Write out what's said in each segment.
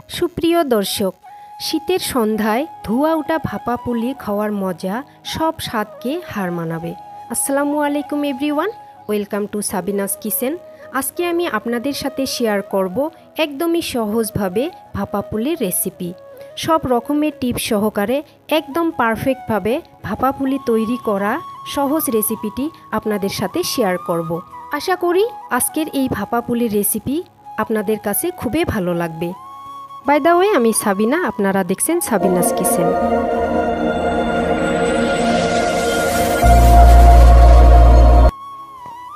সুপ্রিয় দর্শক, শীতের সন্ধ্যায় ধোঁয়া ওঠা ভাপা পুলি খাওয়ার মজা সব স্বাদকে হার মানাবে। আসসালামু আলাইকুম everyone, welcome to Sabinus kitchen. আজকে আমি আপনাদের সাথে শেয়ার করব একদমই সহজভাবে ভাপা পুলির রেসিপি। সব রকমের টিপস সহকারে একদম পারফেক্টভাবে ভাপা পুলি তৈরি করা সহজ রেসিপিটি আপনাদের সাথে শেয়ার করব। আশা করি আজকের এই ভাপা পুলির রেসিপি আপনাদের কাছে খুবই ভালো লাগবে। বাই দ্য ওয়ে, আমি সাবিনা, আপনারা দেখছেন সাবিনাস কিচেন।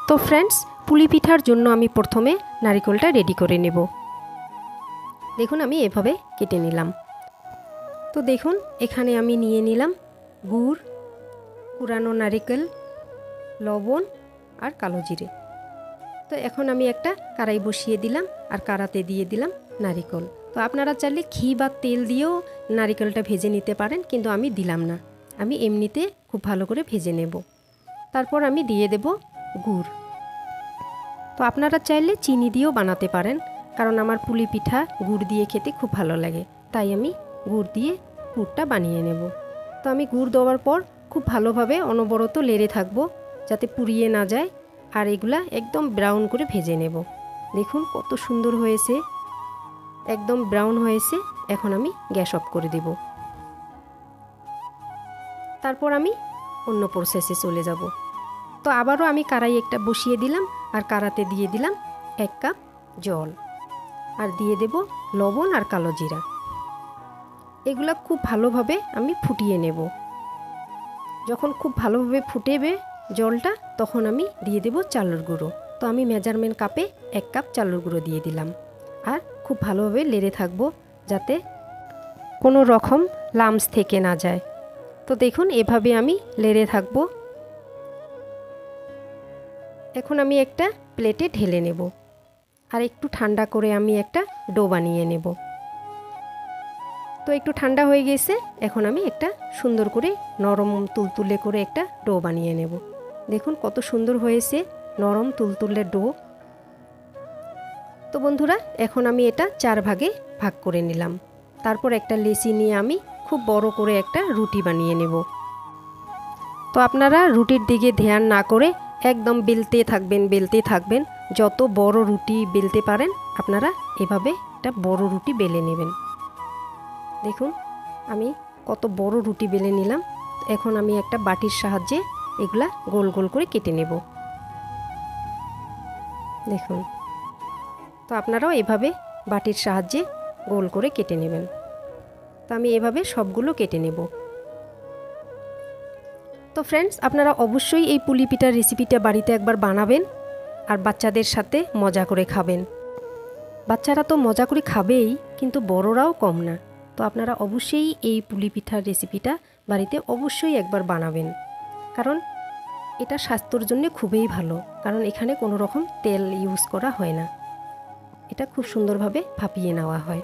তো ফ্রেন্ডস, পুলি পিঠার জন্য আমি প্রথমে নারিকেলটা রেডি করে নেব। দেখুন আমি এভাবে কেটে নিলাম। তো দেখুন এখানে আমি নিয়ে নিলাম গুড়, কুড়ানো নারিকেল, লবণ আর কালো জিরে। তো এখন আমি একটা কড়াই বসিয়ে দিলাম আর কড়াতে দিয়ে দিলাম নারিকেল। তো আপনারা চাইলে ঘি বা তেল দিয়েও নারিকেলটা ভেজে নিতে পারেন, কিন্তু আমি দিলাম না, আমি এমনিতে খুব ভালো করে ভেজে নেব। তারপর আমি দিয়ে দেব গুড়। তো আপনারা চাইলে চিনি দিয়েও বানাতে পারেন, কারণ আমার পুলি পিঠা গুড় দিয়ে খেতে খুব ভালো লাগে, তাই আমি গুড় দিয়ে পুরটা বানিয়ে নেব। তো আমি গুড় দেওয়ার পর খুব ভালোভাবে অনবরত লেড়ে থাকবো যাতে পুড়িয়ে না যায়, আর এগুলা একদম ব্রাউন করে ভেজে নেব। দেখুন কত সুন্দর হয়েছে, একদম ব্রাউন হয়েছে। এখন আমি গ্যাস অফ করে দেব। তারপর আমি অন্য প্রসেসে চলে যাব। তো আবারও আমি কড়াই একটা বসিয়ে দিলাম আর কড়াতে দিয়ে দিলাম 1 কাপ জল আর দিয়ে দেব লবণ আর কালো জিরা। এগুলা খুব ভালোভাবে আমি ফুটিয়ে নেব। যখন খুব ভালোভাবে ফুটেবে জলটা, তখন আমি দিয়ে দেব চালের গুঁড়ো। তো আমি মেজারমেন্ট কাপে 1 কাপ চালের গুঁড়ো দিয়ে দিলাম আর খুব ভালোভাবে লেড়ে থাকবো যাতে কোনো রকম লামস থেকে না যায়। তো দেখুন এভাবে আমি লেড়ে থাকবো। এখন আমি একটা প্লেটে ঢেলে নেব আর একটু ঠান্ডা করে আমি একটা ডো বানিয়ে নেব। তো একটু ঠান্ডা হয়ে গেছে, এখন আমি একটা সুন্দর করে নরম তুলতুলে করে একটা ডো বানিয়ে নেব। দেখুন কত সুন্দর হয়েছে নরম তুলতুলে ডো। তো বন্ধুরা, এখন আমি এটা 4 ভাগে ভাগ করে নিলাম। তারপর একটা লেচি নিয়ে আমি খুব বড় করে একটা রুটি বানিয়ে নেব। তো আপনারা রুটির দিকে ধ্যান না করে একদম বেলতে থাকবেন। যত বড় রুটি বেলতে পারেন আপনারা এভাবে একটা বড় রুটি বেলে নেবেন। দেখুন আমি কত বড় রুটি বেলে নিলাম। এখন আমি একটা বাটির সাহায্যে এগুলা গোল গোল করে কেটে নেব। দেখুন, তো আপনারাও এভাবে বাটির সাহায্যে গোল করে কেটে নেবেন। তো আমি এভাবে সবগুলো কেটে নেব। তো ফ্রেন্ডস, আপনারা অবশ্যই এই পুলি পিঠার রেসিপিটা বাড়িতে একবার বানাবেন আর বাচ্চাদের সাথে মজা করে খাবেন। বাচ্চারা তো মজা করে খাবেই, কিন্তু বড়রাও কম না। তো আপনারা অবশ্যই এই পুলি পিঠার রেসিপিটা বাড়িতে অবশ্যই একবার বানাবেন, কারণ এটা স্বাস্থ্যের জন্য খুবই ভালো, কারণ এখানে কোনো রকম তেল ইউজ করা হয় না। এটা খুব সুন্দরভাবে ভাপিয়ে নেওয়া হয়।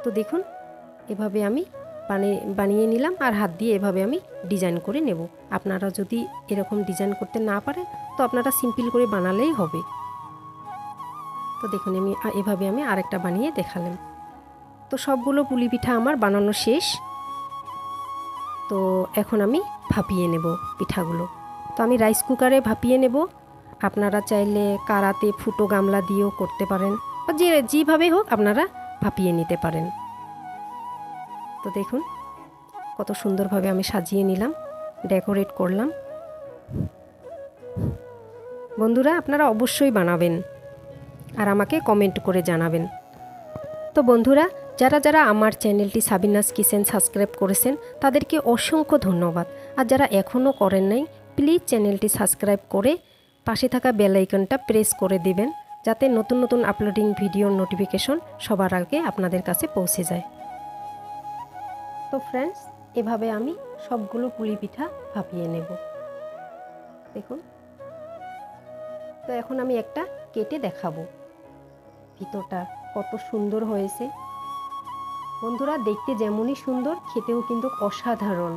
তো দেখুন এভাবে আমি বানিয়ে নিলাম আর হাত দিয়ে এভাবে আমি ডিজাইন করে নেব। আপনারা যদি এরকম ডিজাইন করতে না পারেন তো আপনারা সিম্পল করে বানালেই হবে। তো দেখুন এভাবে আমি আরেকটা বানিয়ে দেখালাম। তো সবগুলো পুলি পিঠা আমার বানানো শেষ। তো এখন আমি ভাপিয়ে নেব পিঠাগুলো। তো আমি রাইস কুকারে ভাপিয়ে নেব। আপনারা চাইলে কড়াতে ফুটো গামলা দিয়েও করতে পারেন, বা যেভাবে হোক আপনারা ভাপিয়ে নিতে পারেন। তো দেখুন কত সুন্দরভাবে আমি সাজিয়ে নিলাম, ডেকোরেট করলাম। বন্ধুরা, আপনারা অবশ্যই বানাবেন আর আমাকে কমেন্ট করে জানাবেন। তো বন্ধুরা, যারা আমার চ্যানেলটি সাবিনাস কিচেন সাবস্ক্রাইব করেছেন তাদেরকে অসংখ্য ধন্যবাদ। আর যারা এখনও করেন নাই, প্লিজ চ্যানেলটি সাবস্ক্রাইব করে পাশে থাকা বেল আইকনটা প্রেস করে দিবেন, যাতে নতুন নতুন আপলোডিং ভিডিওর নোটিফিকেশন সবার আগে আপনাদের কাছে পৌঁছে যায়। তো ফ্রেন্ডস, এভাবে আমি সবগুলো পুলি পিঠা ভাপিয়ে নেব। দেখুন, তো এখন আমি একটা কেটে দেখাবো ভিতরটা কত সুন্দর হয়েছে। বন্ধুরা, দেখতে যেমনই সুন্দর, খেতেও কিন্তু অসাধারণ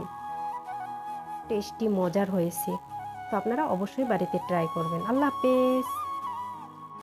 টেস্টি মজার হয়েছে। তো আপনারা অবশ্যই বাড়িতে ট্রাই করবেন। আল্লাহ হাফেজ।